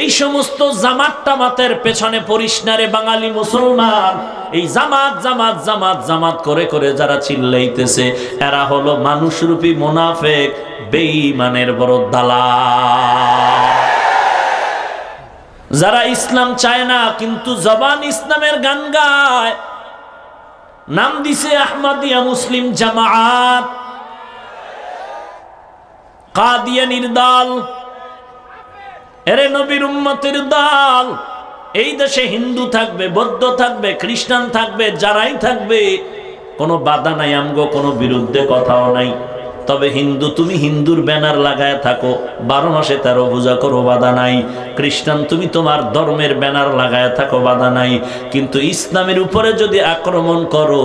এই সমস্ত জামাত টামাতের পেছনে পড়িস না রে বাঙালি মুসলমান। এই জামাত জামাত জামাত জামাত করে করে যারা চিল্লাইতেছে এরা হলো মানুষরূপী মুনাফিক, বেঈমানের বড় দালাল। যারা ইসলাম চায় না কিন্তু জবান ইসলামের গান গায়, নাম দিছে আহমদিয়া মুসলিম জামাত, কাদিয়ানীর দল, এরে নবীর উম্মতের দল। এই দেশে হিন্দু থাকবে, বৌদ্ধ থাকবে, খ্রিস্টান থাকবে, যারাই থাকবে কোনো বাধা নাই, আমগো কোনো বিরুদ্ধে কথাও নাই। তবে হিন্দু তুমি হিন্দুর ব্যানার লাগায় থাকো, 12 মাসে 13 পূজা করো, বাধা নাই। খ্রিস্টান তুমি তোমার ধর্মের ব্যানার লাগায় থাকো, বাধা নাই। কিন্তু ইসলামের উপরে যদি আক্রমণ করো,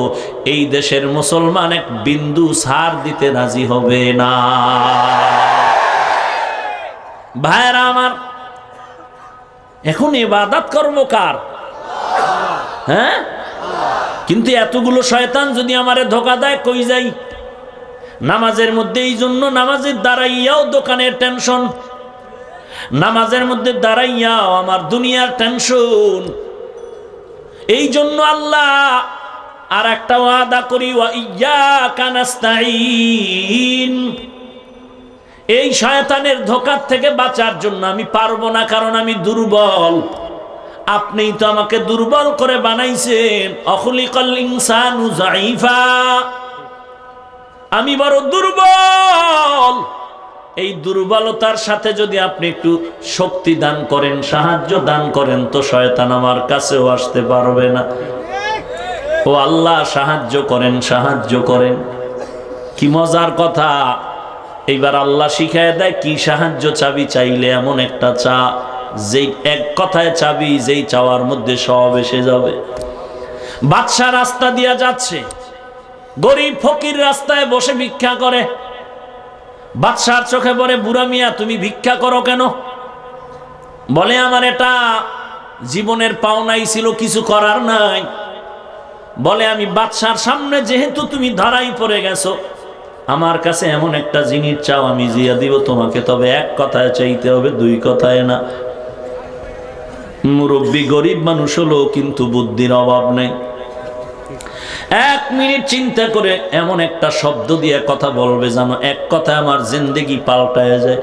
এই দেশের মুসলমান এক বিন্দু ছাড় দিতে রাজি হবে না। ভাইরা আমার, এখন ইবাদত করবো কার? হ্যাঁ, কিন্তু এতগুলো শয়তান যদি আমারে ধোকা দেয়, কই যাই? নামাজের মধ্যে, এই জন্য নামাজের দাঁড়াইয়াও দোকানের টেনশন, নামাজের মধ্যে দাঁড়াইয়াও আমার দুনিয়ার টেনশন। এই জন্য আল্লাহ আর একটা ওয়াদা করি, ওয়া ইয়্যাকা নাস্তাঈন। এই শয়তানের ধোঁকার থেকে বাঁচার জন্য আমি পারবো না, কারণ আমি দুর্বল। আপনিই তো আমাকে দুর্বল করে বানাইছেন। অখলিকাল ইনসানু যায়ীফা, আমি বড় দুর্বল। এই দুর্বলতার সাথে যদি আপনি একটু শক্তি দান করেন, সাহায্য দান করেন, তো শয়তান আমার কাছেও আসতে পারবে না। ও আল্লাহ, সাহায্য করেন, সাহায্য করেন। কি মজার কথা! এইবার আল্লাহ শিখায় দেয় কি সাহায্য চাবি চাইলে এমন একটা চা, যেই এক কথায় চাবি, যেই চাওয়ার মধ্যে সব এসে যাবে। বাদশা রাস্তা দিয়া যাচ্ছে, গরিব ফকির রাস্তায় বসে ভিক্ষা করে। বাদশার চোখে পড়ে, বুড়া মিয়া তুমি ভিক্ষা করো কেন? বলে আমার এটা জীবনের পাওনাই ছিল, কিছু করার নাই। বলে আমি বাদশার সামনে যেহেতু তুমি ধরাই পড়ে গেছো, আমার কাছে এমন একটা জিনিস চাও, আমি জিয়া দিব তোমাকে, তবে এক কথায় চাইতে হবে, 2 কথায় না। মুরব্বী গরিব মানুষ হলো, কিন্তু বুদ্ধির অভাব নেই। 1 মিনিট চিন্তা করে এমন একটা শব্দ দিয়ে কথা বলবে জানো, এক কথায় আমার জিন্দেগি পাল্টায় যায়।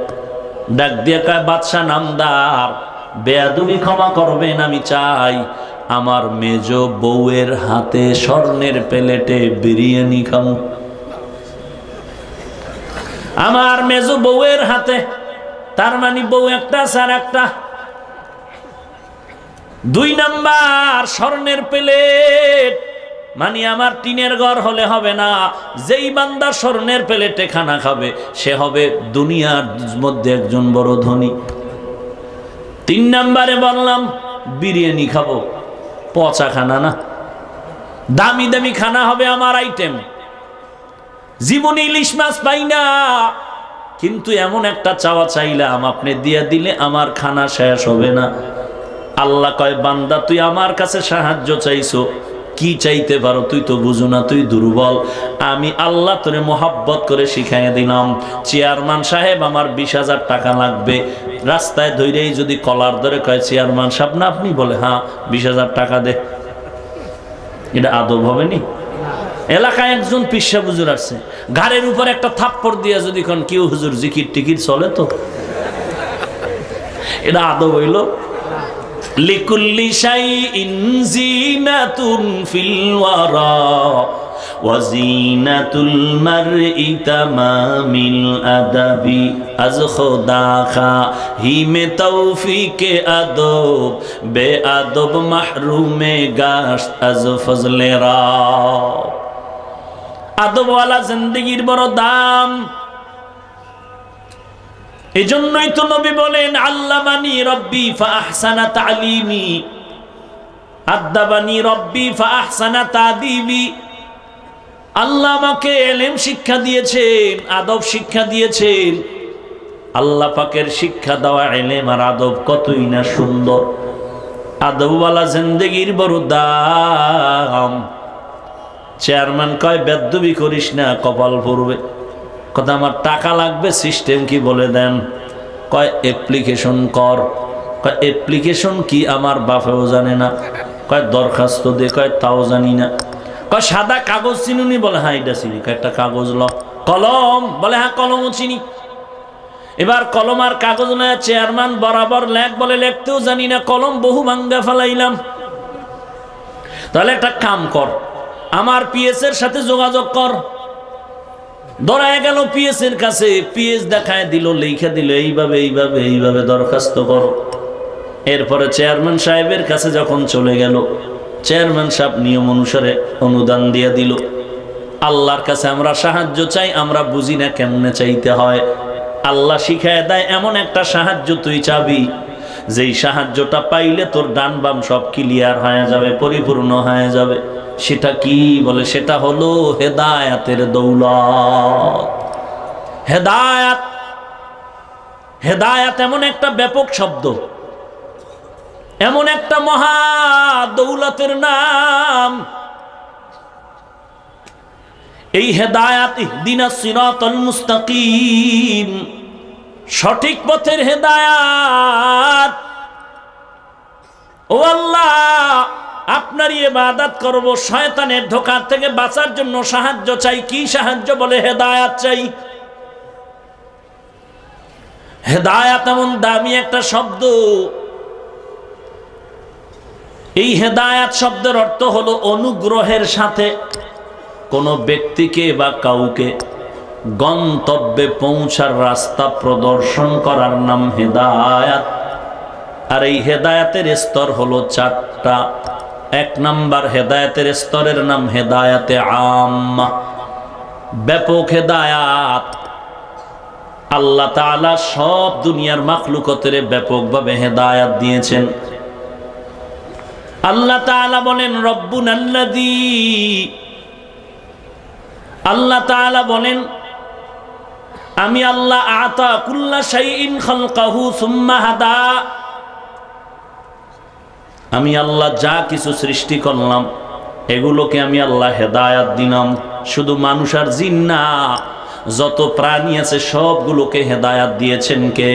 ডাক দিয়ে কয়, বাদশা নামদার, বেয়াদবি ক্ষমা করবেন, আমি চাই আমার মেজ বউয়ের হাতে স্বর্ণের প্লেটে বিরিয়ানি খাবো। আমার মেজ বউয়ের হাতে, তার মানে বউ একটা আর একটা। 2 নাম্বার স্বর্ণের প্লেট, মানে আমার টিনের ঘর হলে হবে না। যেই বান্দা স্বর্ণের প্লেটে খানা খাবে, সে হবে দুনিয়ার মধ্যে একজন বড় ধনী। 3 নাম্বারে বললাম বিরিয়ানি খাবো, পচা খানা না, দামি দামি খানা হবে আমার আইটেম। জীবনে ইলিশ মাছ পাই না, কিন্তু এমন একটা চাওয়া চাইলাম, আপনি দিয়ে দিলে আমার খানা শেষ হবে না। আল্লাহ কয়, বান্দা তুই আমার কাছে সাহায্য চাইছো, কি চাইতে পারো? তুই তো বুঝো না, তুই দুর্বল। আমি আল্লাহ তোরে মোহাব্বত করে শিখাই দিলাম। চেয়ারম্যান সাহেব, আমার 20,000 টাকা লাগবে। রাস্তায় ধৈরেই যদি কলার ধরে কয়, চেয়ারম্যান সাহেব না আপনি? বলে হ্যাঁ, 20,000 টাকা দে। এটা আদব হবে নি? এলাকায় একজন পিসা হুজুর আসছে, ঘাড়ের উপর একটা থাপ্পড় দিয়া যদি কোন কেউ হুজুর জিকির টিকির চলে, তো এটা আদব হইল? লিকুল্লি শাইইন জিনাতুন ফিল ওয়ারা ওয়া জিনাতুল মারই তামামিল আদাবি আজ খোদা খা হিমে তৌফিকে আদব বে আদব মাহরুমে গাশত আজ ফজলে রা। আদবওয়ালা জিন্দেগির বড় দাম। এজন্যই তো নবী বলেন, আল্লামানি রব্বি ফাআহসানা তালিমি, আদাবানি রব্বি ফাআহসানা তাদিবি। আল্লাহ আমাকে ইলম শিক্ষা দিয়েছেন, আদব শিক্ষা দিয়েছেন। আল্লাহ পাকের শিক্ষা দেওয়া ইলম আর আদব কতই না সুন্দর। আদবওয়ালা জিন্দেগির বড় দাম। চেয়ারম্যান কয়, বেদ্যবি করিস না, কপাল পড়বে। কথা, আমার টাকা লাগবে, সিস্টেম কি বলে দেন? কয় অ্যাপ্লিকেশন কর। কয় অ্যাপ্লিকেশন কি আমার বাপেও জানে না। কয় দরখাস্ত দে, কয় তাও জানি না। কয় সাদা কাগজ চিনুনি? বলে হ্যাঁ এটা চিনি। একটা কাগজ ল। কলম? বলে হ্যাঁ কলমও চিনি। এবার কলম আর কাগজ নয়, চেয়ারম্যান বরাবর লেখ। বলে লিখতেও জানি না, কলম বহু ভাঙ্গা ফেলাইলাম। তাহলে একটা কাম কর, আমার পিএস এর সাথে যোগাযোগ কর। ধরায় গেল পিএস এর কাছে, পিএস দেখায় দিল, লেখা দিল এইভাবে এইভাবে এইভাবে দরখাস্ত করো। এরপরে চেয়ারম্যান সাহেবের কাছে যখন চলে গেল, চেয়ারম্যান সাহেব নিয়ম অনুসারে অনুদান দিয়ে দিল। আল্লাহর কাছে আমরা সাহায্য চাই, আমরা বুঝি না কেমনে চাইতে হয়। আল্লাহ শিখায় দেয় এমন একটা সাহায্য তুই চাবি, যেই সাহায্যটা পাইলে তোর ডান বাম সব ক্লিয়ার হয়ে যাবে, পরিপূর্ণ হয়ে যাবে। সেটা কি? বলে সেটা হলো হেদায়াতের দৌলত। হেদায়াত, হেদায়াত এমন একটা ব্যাপক শব্দ, এমন একটা মহা দৌলতের নাম। এই হেদায়াত, ইহদিনাস সিরাতাল মুস্তাকিম, সঠিক পথের হেদায়াত। ও আল্লাহ, আপনার ইবাদত করব, শয়তানের ধোঁকা থেকে বাঁচার জন্য সাহায্য চাই। কি সাহায্য? বলে হেদায়াত চাই। হেদায়াত এমন দামি একটা শব্দ। এই হেদায়াত শব্দের অর্থ হলো অনুগ্রহের সাথে কোনো ব্যক্তিকে বা কাউকে গন্তব্যে পৌঁছার রাস্তা প্রদর্শন করার নাম হেদায়াত। আর এই হেদায়াতের স্তর হলো চারটা। এক নাম্বার হেদায়াতের স্তরের নাম হেদায়াতে আম্মা, ব্যাপক হেদায়াত। আল্লাহ তাআলা সব দুনিয়ার মাখলুকতের ব্যাপকভাবে হেদায়াত দিয়েছেন। আল্লাহ তাআলা বলেন রব্বুনাল্লাযী, আল্লাহ তাআলা বলেন আমি আল্লাহ আতা কুল্লা শাইইন খালকাহু সুম্মা হাদা, আমি আল্লাহ যা কিছু সৃষ্টি করলাম এগুলোকে আমি আল্লাহ হেদায়াত দিলাম। শুধু মানুষ আর জিন না, যত প্রাণী আছে সবগুলোকে হেদায়াত দিয়েছেন কে?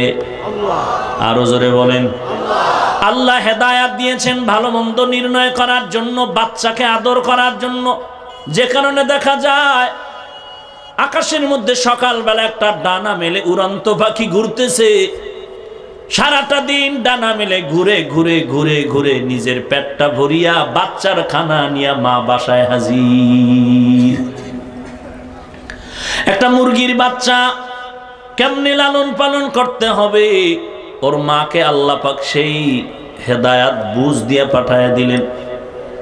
আল্লাহ। আরো জোরে বলেন আল্লাহ। আল্লাহ হেদায়াত দিয়েছেন ভালো মন্দ নির্ণয় করার জন্য, বাচ্চাকে আদর করার জন্য। যে কারণে দেখা যায় আকাশের মধ্যে সকালবেলা একটা ডানা মেলে উড়ন্ত পাখি ঘুরতেছে, সারাটা দিন ডানা মেলে ঘুরে ঘুরে ঘুরে ঘুরে নিজের পেটটা ভরিয়া বাচ্চার খানা নিয়ে মা বাসায় হাজির। একটা মুরগির বাচ্চা কেমনে লালন পালন করতে হবে, ওর মাকে আল্লাহ পাক সেই হেদায়াত বুঝ দিয়ে পাঠায় দিলেন।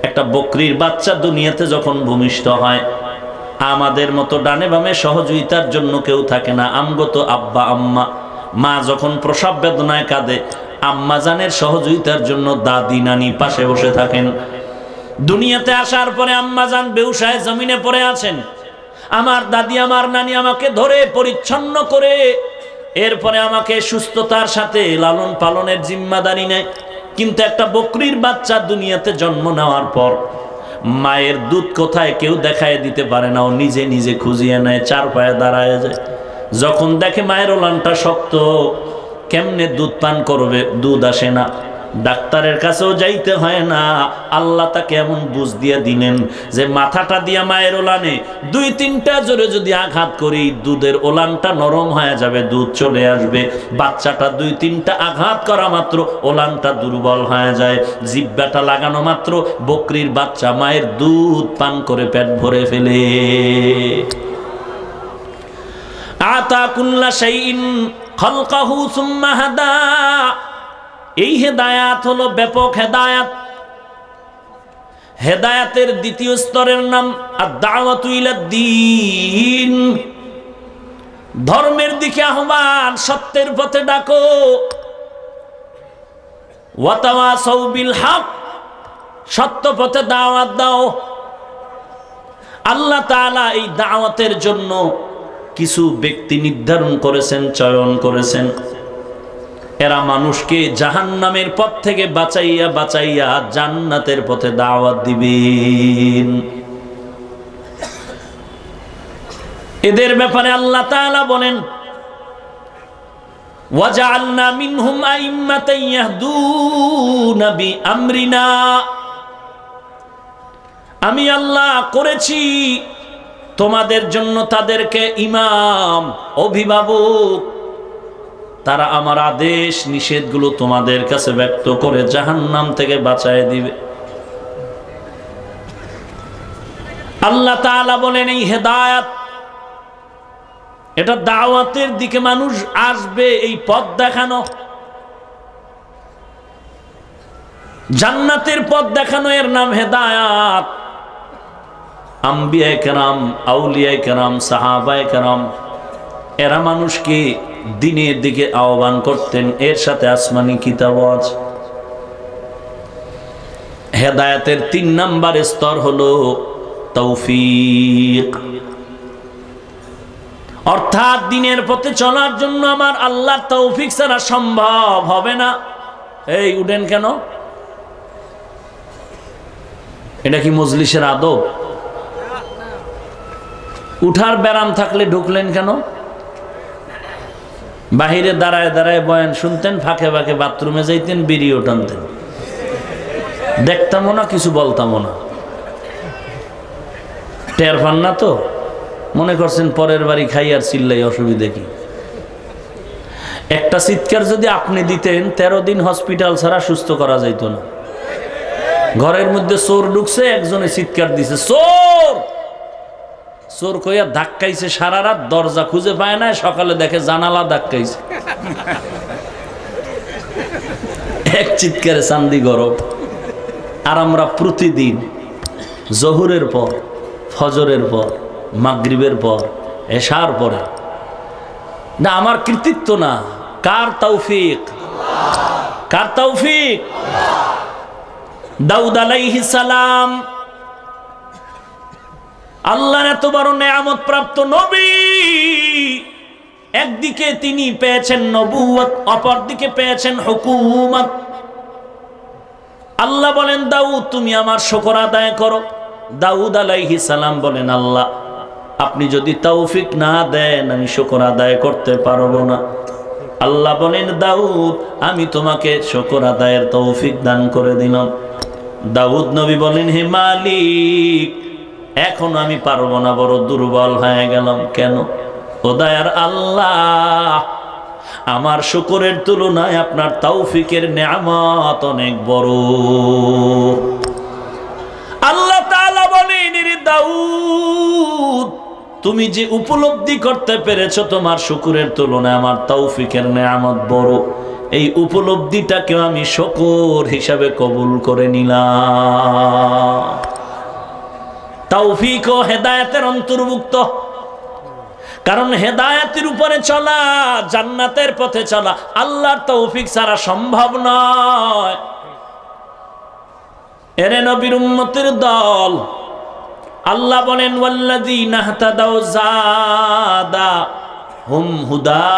একটা বকরির বাচ্চা দুনিয়াতে যখন ভূমিষ্ঠ হয়, আমাদের মতো ডানে বামে সহযোগিতার জন্য কেউ থাকে না। আমগত আব্বা আম্মা, মা যখন প্রসব বেদনায় কাঁদে, আম্মা জানের সহযোগিতার জন্য দাদি নানি পাশে বসে থাকেন। দুনিয়াতে আসার পরে আম্মা জান বেউসায় জমিনে পড়ে আছেন, আমার দাদি আমার নানি আমাকে ধরে পরিচ্ছন্ন করে এরপরে আমাকে সুস্থতার সাথে লালন পালনের জিম্মাদারি নেয়। কিন্তু একটা বকরির বাচ্চা দুনিয়াতে জন্ম নেওয়ার পর মায়ের দুধ কোথায় কেউ দেখায় দিতে পারে না, ও নিজে নিজে খুঁজিয়ে নেয়, চার পায়ে দাঁড়ায় যায়। যখন দেখে মায়ের ওলানটা শক্ত, কেমনে দুধ পান করবে, দুধ আসে না, ডাক্তারের কাছেও যাইতে হয় না। আল্লাহ তাকে এমন বুঝ দিয়ে দিলেন যে মাথাটা দিয়া মায়ের ওলানে 2-3টা জোরে যদি আঘাত করি, দুধের ওলানটা নরম হয়ে যাবে, দুধ চলে আসবে। বাচ্চাটা 2-3টা আঘাত করা মাত্র ওলানটা দুর্বল হয়ে যায়। জিহ্বাটা লাগানো মাত্র বকরির বাচ্চা মায়ের দুধ পান করে পেট ভরে ফেলে। আতা কুল্লা শাইইন খালকাহু সুম্মা হাদা, এই হেদায়াত হলো ব্যাপক হেদায়াত। হেদায়াতের দ্বিতীয় স্তরের নাম আদ-দাওয়াতু ইলাদ-দ্বীন, ধর্মের দিকে আহ্বান, সত্যের পথে ডাকো। ওয়া তাওয়াসাউ বিল হক, সত্য পথে দাওয়াত দাও। আল্লাহ তাআলা এই দাওয়াতের জন্য কিছু ব্যক্তি নির্ধারণ করেছেন, চয়ন করেছেন। এরা মানুষকে জাহান্নামের পথ থেকে বাঁচাইয়া বাঁচাইয়া জান্নাতের পথে দাওয়াত দিবেন। এদের ব্যাপারে আল্লাহ তাআলা বলেন ওয়াজআলনা মিনহুম আইম্মাতান ইয়াহদুনা বিআমরিনা, আমি আল্লাহ করেছি তোমাদের জন্য তাদেরকে ইমাম, অভিভাবক, তারা আমার আদেশ নিষেধগুলো তোমাদের কাছে ব্যক্ত করে জাহান্নাম থেকে বাঁচায় দিবে। আল্লাহ তাআলা বলেন এই হেদায়েত, এটা দাওয়াতের দিকে মানুষ আসবে, এই পথ দেখানো, জান্নাতের পথ দেখানো, এর নাম হেদায়েত। আম্বিয়ায়ে কেরাম, আউলিয়ায়ে কেরাম, সাহাবায়ে কেরাম এরা মানুষকে দ্বীনের দিকে আহ্বান করতেন, এর সাথে আসমানি কিতাব আছে। হেদায়েতের 3 নাম্বার স্তর হলো তৌফিক, অর্থাৎ দ্বীনের পথে চলার জন্য আমার আল্লাহর তৌফিক ছাড়া সম্ভব হবে না। এই উঠেন কেন? এটা কি মজলিসের আদব? উঠার ব্যারাম থাকলে ঢুকলেন কেন? বাহিরে দাঁড়ায় দাঁড়ায় বয়ান শুনতেন, ফাঁকে ফাঁকে বাথরুমে যাইতেন, বিড়িও টানতেন, দেখতামও না, কিছু বলতামও না। টের পান না তো? মনে করছেন পরের বাড়ি খাই আর চিল্লাই, অসুবিধা কি? একটা চিৎকার যদি আপনি দিতেন 13 দিন হসপিটাল ছাড়া সুস্থ করা যাইত না। ঘরের মধ্যে চোর ঢুকছে, একজনে চিৎকার দিছে চোর চোর কইয়া ধাক্কাইছে, সারা রাত দরজা খুঁজে পায় না, সকালে দেখে জানালা ধাক্কাইছে। এক চিৎকারে চান্দি গরম। আর আমরা প্রতিদিন জোহরের পর, ফজরের পর, মাগরিবের পর, এশার পরে, না আমার কৃতিত্ব না, কার তৌফিক? কার তৌফিক? দাউদ আলাইহিস সালাম আল্লাহর এত বড় নেয়ামত প্রাপ্ত নবী, একদিকে তিনি পেয়েছেন নবুয়ত, অপরদিকে পেয়েছেন হুকুমত। আল্লাহ বলেন দাউদ তুমি আমার শুকর আদায় করো। দাউদ আলাইহিস সালাম বলেন আল্লাহ আপনি যদি তৌফিক না দেন আমি শুকর আদায় করতে পারবো না। আল্লাহ বলেন দাউদ আমি তোমাকে শুকর আদায়ের তৌফিক দান করে দিলাম। দাউদ নবী বলেন হে মালিক এখন আমি পারবো না, বড় দুর্বল হয়ে গেলাম। কেন? ও দয়ার আল্লাহ আমার শুকরের তুলনায় আপনার তৌফিকের নেয়ামত অনেক বড়। আল্লাহ তাআলা বলেন রে দাউদ তুমি যে উপলব্ধি করতে পেরেছো তোমার শুকরের তুলনায় আমার তৌফিকের নেয়ামত বড়, এই উপলব্ধিটাকেও আমি শুকর হিসাবে কবুল করে নিলাম। তৌফিক ও হেদায়েতের অন্তর্ভুক্ত, কারণ হেদায়েতের উপরে চলা, জান্নাতের পথে চলা আল্লাহর তৌফিক ছাড়া সম্ভব নয়। এরে নবীর উম্মতের দল, আল্লাহ বলেন ওয়াল্লাযীনা ইহতাদাউ যাদাহুম হুদা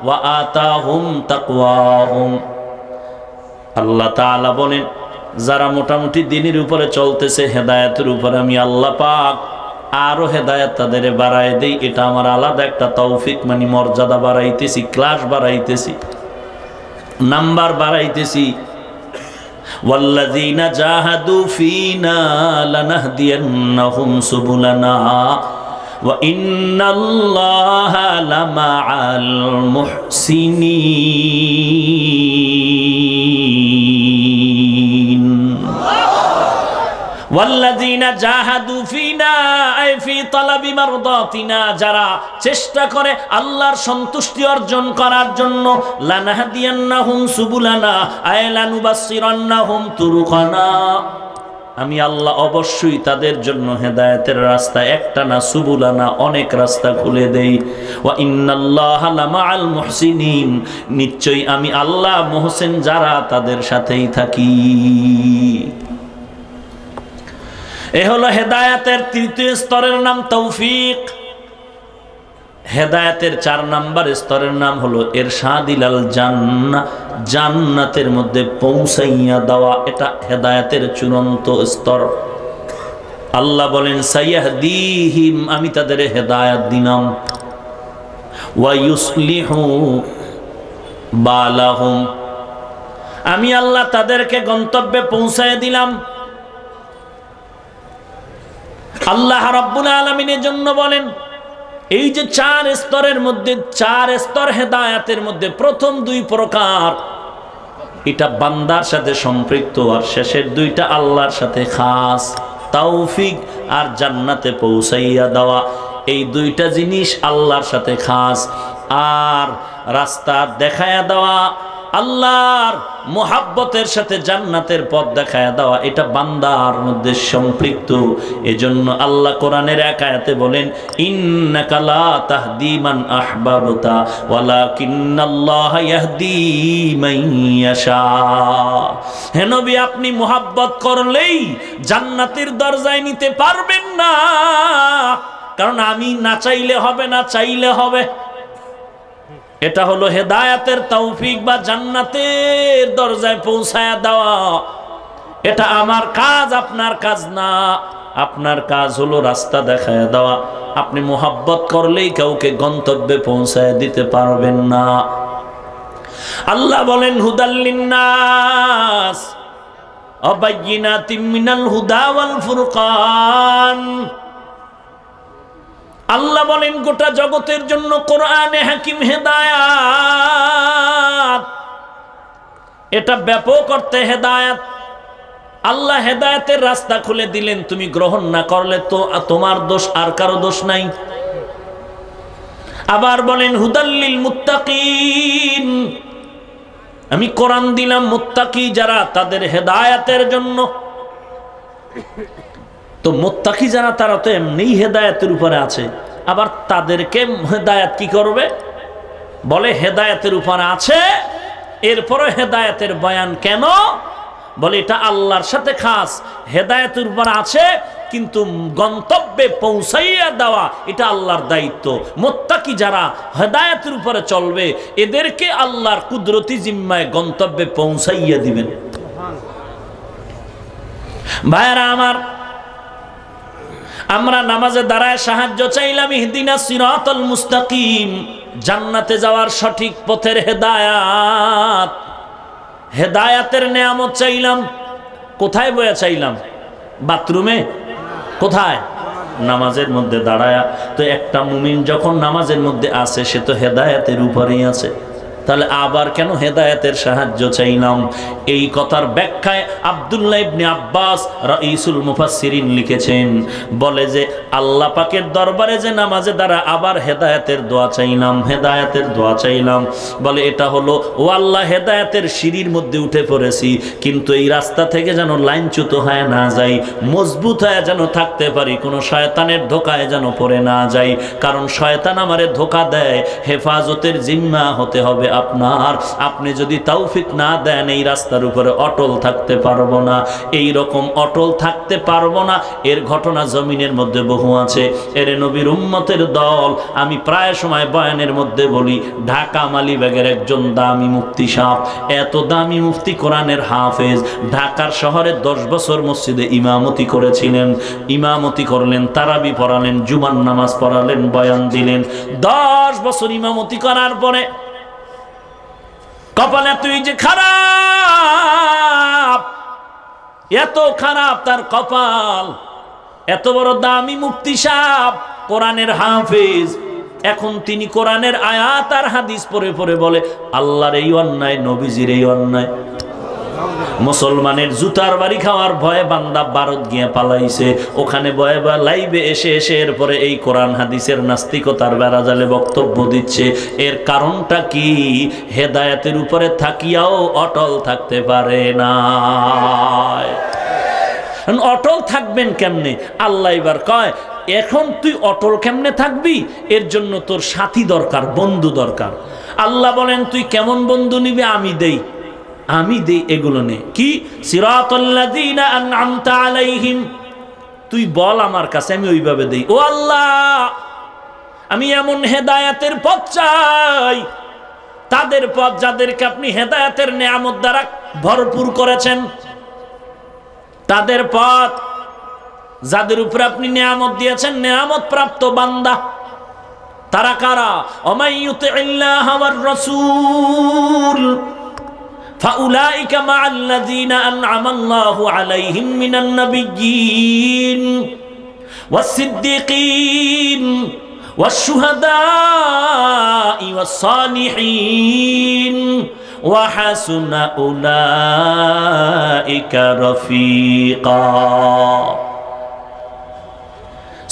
ওয়া আতাহুম তাকওয়াহুম। আল্লাহ তাআলা বলেন যারা মোটামুটি দ্বীনের উপরে চলতেছে, হেদায়েতের উপরে, আমি আল্লাহ পাক আরো হেদায়েত তাদের বাড়ায় দেই। এটা আমার আলাদা একটা তৌফিক, মানে মর্যাদা বাড়াইতেছি, ক্লাস বাড়াইতেছি, নাম্বার বাড়াইতেছি। ওয়াল্লাযীনা জাহাদু ফীনা লানাহদিয়ান্নাহুম সুবুলানা ওয়া ইন্নাল্লাহা লামাআল মুহসিনিন। ওয়াল্লাযীনা জাহাদু ফীনা আই ফি তালাবি মারদাতিনা, যারা চেষ্টা করে আল্লাহর সন্তুষ্টি অর্জন করার জন্য, লানাহদিয়ান্নাহুম সুবুলানা আই লানুবাসসিরান্নাহুম তুরুকানা, আমি আল্লাহ অবশ্যই তাদের জন্য হেদায়েতের রাস্তা একটা না, সুবুলানা অনেক রাস্তা খুলে দেই। ওয়া ইন্নাল্লাহা লামাআল মুহসিনিন, নিশ্চয়ই আমি আল্লাহ মুহসিন যারা তাদের সাথেই থাকি। এ হলো হেদায়েতের তৃতীয় স্তরের নাম তৌফিক। হেদায়েতের 4 নাম্বার স্তরের নাম হলো ইরশাদ ইলাল জান্নাহ, জান্নাতের মধ্যে পৌঁছাইয়া দেওয়া। এটা হেদায়েতের চূড়ান্ত স্তর। আল্লাহ বলেন সাইয়াহদিহিম, আমি তাদের হেদায়েত দিলাম। ওয়া ইউসলিহু বালাহুম, আমি আল্লাহ তাদেরকে গন্তব্যে পৌঁছায় দিলাম। আল্লাহ রাব্বুল আলামিনের জন্য বলেন, এই যে 4 স্তরের মধ্যে 4 স্তর হেদায়েতের মধ্যে প্রথম 2 প্রকার এটা বান্দার সাথে সম্পৃক্ত, আর শেষের 2টা আল্লাহর সাথে খাস। তৌফিক আর জান্নাতে পৌঁছাইয়া দেওয়া, এই 2টা জিনিস আল্লাহর সাথে খাস। আর রাস্তা দেখায়া দেওয়া, আল্লাহর মুহাব্বতের সাথে জান্নাতের পথ দেখায়া দেওয়া, এটা বান্দার মধ্যে সম্পৃক্ত। এজন্য আল্লাহ কোরআনের এক আয়াতে বলেন, ইন্নাকা লা তাহদি মান আহবাবতা ওয়ালাকিন্নাল্লাহা ইয়াহদি মান ইয়াশা। হে নবী, আপনি মুহাব্বত করলেই জান্নাতের দরজায় নিতে পারবেন না, কারণ আমি না চাইলে হবে না, চাইলে হবে। এটা হলো হেদায়েতের তৌফিক বা জান্নাতের দরজায় পৌঁছায়া দেওয়া। এটা আমার কাজ, আপনার কাজ না। আপনার কাজ হলো রাস্তা দেখায়া দেওয়া। আপনি মুহাব্বত করলেই কাউকে গন্তব্যে পৌঁছায় দিতে পারবেন না। আল্লাহ বলেন, হুদাল লিন্নাস ওয়া বাইয়িনাতিম মিনাল হুদা ওয়াল ফুরকান। আল্লাহ বলেন, গোটা জগতের জন্য কোরআনে হাকিম হেদায়াত, এটা ব্যাপক অর্থে হেদায়াত। আল্লাহ হেদায়েতের রাস্তা খুলে দিলেন, তুমি গ্রহণ না করলে তো তোমার দোষ, আর কারো দোষ নাই। আবার বলেন, হুদাল্লিল মুত্তাকিন, আমি কোরআন দিলাম মুত্তাকি যারা, তাদের হেদায়েতের জন্য। তো মুত্তাকি যারা, তারা তো এমনি হেদায়েতের উপরে আছে, আবার তাদেরকে হেদায়েত কি করবে? বলে হেদায়েতের উপরে আছে, এরপরে হেদায়েতের বয়ান কেন? বলে এটা আল্লাহর সাথে খাস। হেদায়েতের উপর আছে, কিন্তু গন্তব্যে পৌঁছাইয়া দেওয়া এটা আল্লাহর দায়িত্ব। মুত্তাকি যারা হেদায়েতের উপরে চলবে, এদেরকে আল্লাহর কুদরতি জিম্মায় গন্তব্যে পৌঁছাইয়া দিবেন। ভাইরা আমার, আমরা নামাজে দাঁড়ায় সাহায্য চাইলাম, ইহদিনাস সিরাতাল মুস্তাকিম, জান্নাতে যাওয়ার সঠিক পথের হেদায়াত, হেদায়াতের নেয়ামত চাইলাম। কোথায় বয়া চাইলাম? বাথরুমে? কোথায়? নামাজের মধ্যে দাঁড়ায়া। তো একটা মুমিন যখন নামাজের মধ্যে আছে, সে তো হেদায়াতের উপরেই আছে, তাহলে আবার কেন হেদায়েতের সাহায্য চাইলাম? এই কথার ব্যাখ্যায় আব্দুল্লাহ ইবনে আব্বাস রাইসুল মুফাসসিরিন লিখেছেন, বলে যে আল্লাহ পাকের দরবারে যে নামাজে দ্বারা আবার হেদায়েতের দোয়া চাইলাম, হেদায়েতের দোয়া চাইলাম, বলে এটা হলো, ও আল্লাহ, হেদায়েতের সিঁড়ির মধ্যে উঠে পড়েছি, কিন্তু এই রাস্তা থেকে যেন লাইনচ্যুত হয়ে না যাই, মজবুত হয়ে যেন থাকতে পারি, কোনো শয়তানের ধোকায় যেন পড়ে না যাই, কারণ শয়তান আমারে ধোকা দেয়। হেফাজতের জিম্মা হতে হবে আপনার। আপনি যদি তৌফিক না দেন, এই রাস্তার উপরে অটল থাকতে পারবো না। এই রকম অটল থাকতে পারবো না, এর ঘটনা জমিনের মধ্যে বহু আছে। এর নবীর উম্মতের দল, আমি প্রায় সময় বয়ানের মধ্যে বলি, ঢাকা মালিবাগের একজন দামি মুফতি সাহেব, এত দামি মুফতি, কোরআনের হাফেজ, ঢাকার শহরে 10 বছর মসজিদে ইমামতি করেছিলেন। ইমামতি করলেন, তারাবি পড়ালেন, জুমার নামাজ পড়ালেন, বয়ান দিলেন। 10 বছর ইমামতি করার পরে কপালে তুই যে খারাপ, এত খারাপ তার কপাল। এত বড় দামি মুফতি সাহেব, কোরআনের হাফেজ, এখন তিনি কোরআনের আয়াত আর হাদিস পড়ে পড়ে বলে, আল্লাহর এই অন্যায়, নবীজির এই অন্যায়। মুসলমানের জুতার বাড়ি খাওয়ার ভয়ে বান্দা ভারত গিয়ে পালাইছে, ওখানে বয়ে বা লাইভে এসে এসে এরপরে এই কোরআন হাদিসের নাস্তিকতার বেড়াজালে বক্তব্য দিচ্ছে। এর কারণটা কি? হেদায়েতের উপরে থাকিয়াও অটল থাকতে পারে না। অটল থাকবেন কেমনে? আল্লাহ এবার কয়, এখন তুই অটল কেমনে থাকবি? এর জন্য তোর সাথী দরকার, বন্ধু দরকার। আল্লাহ বলেন, তুই কেমন বন্ধু নিবি? আমি দেই এগুলো নে। কি? সিরাতাল্লাযীনা আন'আমতা আলাইহিম, তুই বল আমার কাছে, আমি ওইভাবে দেই। ও আল্লাহ, আমি এমন হেদায়েতের পথ চাই, তাদের পথ যাদেরকে আপনি হেদায়েতের নেয়ামত দ্বারা ভরপুর করেছেন, তাদের পথ যাদের উপরে আপনি নেয়ামত দিয়েছেন, নেয়ামত প্রাপ্ত বান্দা, তারা কারা? ওমাইয়ুতিল্লাহ ওয়ার রাসূল ফাউলাইকা মাআল্লাযীনা আন'আমাল্লাহু আলাইহিম মিনান নাবিয়্যিন ওয়াস-সিদ্দীকিন ওয়াশ-শুহাদা'i ওয়াস-সালিহিন ওয়া হাসুনা উলাইকা রাফীকা।